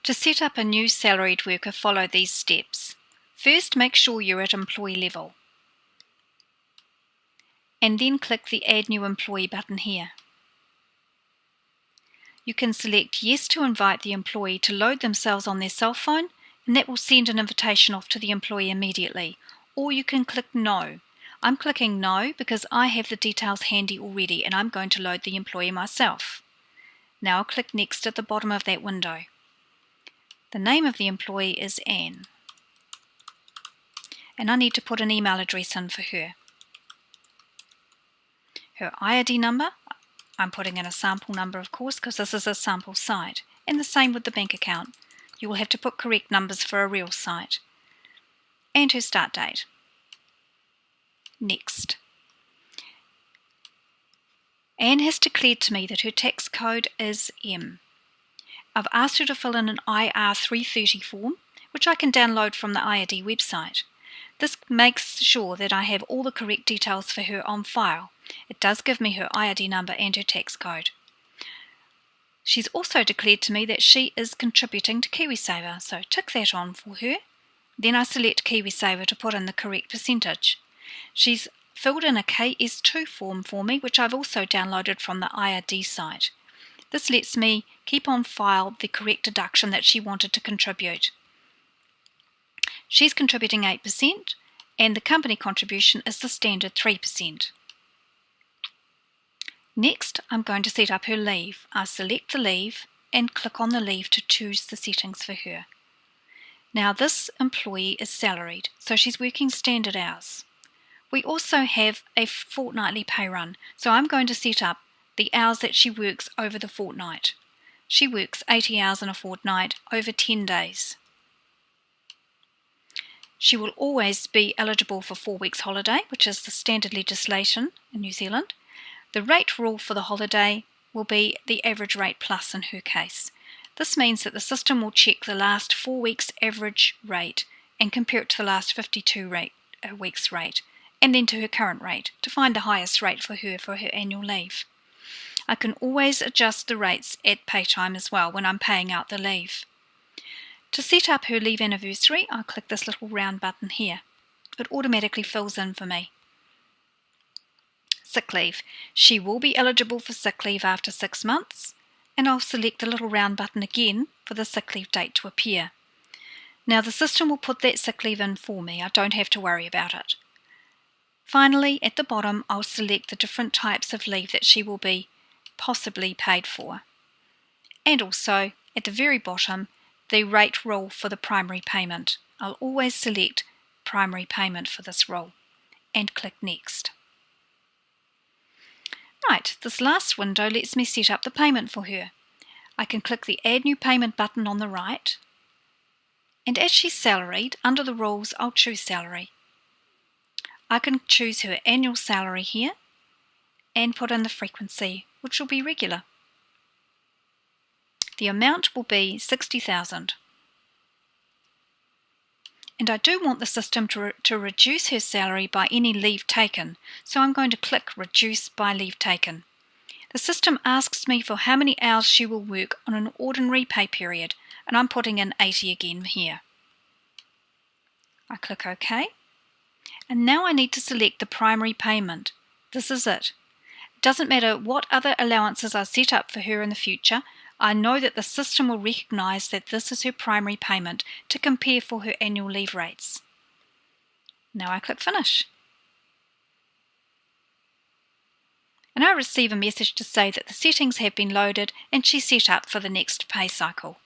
To set up a new salaried worker, follow these steps. First, make sure you're at employee level, and then click the Add New Employee button here. You can select Yes to invite the employee to load themselves on their cell phone, and that will send an invitation off to the employee immediately. Or you can click No. I'm clicking No because I have the details handy already and I'm going to load the employee myself. Now I'll click Next at the bottom of that window. The name of the employee is Anne, and I need to put an email address in for her. Her IID number, I'm putting in a sample number of course because this is a sample site, and the same with the bank account. You will have to put correct numbers for a real site. And her start date. Next. Anne has declared to me that her tax code is M. I've asked her to fill in an IR330 form, which I can download from the IID website. This makes sure that I have all the correct details for her on file. It does give me her IID number and her tax code. She's also declared to me that she is contributing to KiwiSaver, so tick that on for her. Then I select KiwiSaver to put in the correct percentage. She's filled in a KS2 form for me, which I've also downloaded from the IID site. This lets me keep on file the correct deduction that she wanted to contribute. She's contributing 8%, and the company contribution is the standard 3%. Next, I'm going to set up her leave. I select the leave and click on the leave to choose the settings for her. Now this employee is salaried, so she's working standard hours. We also have a fortnightly pay run, so I'm going to set up the hours that she works over the fortnight. She works 80 hours in a fortnight over 10 days. She will always be eligible for 4 weeks holiday, which is the standard legislation in New Zealand. The rate rule for the holiday will be the average rate plus in her case. This means that the system will check the last 4 weeks average rate and compare it to the last 52 weeks rate, and then to her current rate to find the highest rate for her annual leave. I can always adjust the rates at pay time as well when I'm paying out the leave. To set up her leave anniversary, I click this little round button here. It automatically fills in for me. Sick leave. She will be eligible for sick leave after 6 months, and I'll select the little round button again for the sick leave date to appear. Now the system will put that sick leave in for me. I don't have to worry about it. Finally, at the bottom, I'll select the different types of leave that she will be possibly paid for. And also, at the very bottom, the rate rule for the primary payment. I'll always select primary payment for this rule and click Next. Right, this last window lets me set up the payment for her. I can click the Add New Payment button on the right, and as she's salaried, under the rules I'll choose salary. I can choose her annual salary here and put in the frequency, which will be regular. The amount will be 60,000. And I do want the system to reduce her salary by any leave taken, so I'm going to click Reduce by Leave Taken. The system asks me for how many hours she will work on an ordinary pay period, and I'm putting in 80 again here. I click OK, and now I need to select the primary payment. This is it. It doesn't matter what other allowances are set up for her in the future, I know that the system will recognise that this is her primary payment to compare for her annual leave rates. Now I click Finish. And I receive a message to say that the settings have been loaded and she's set up for the next pay cycle.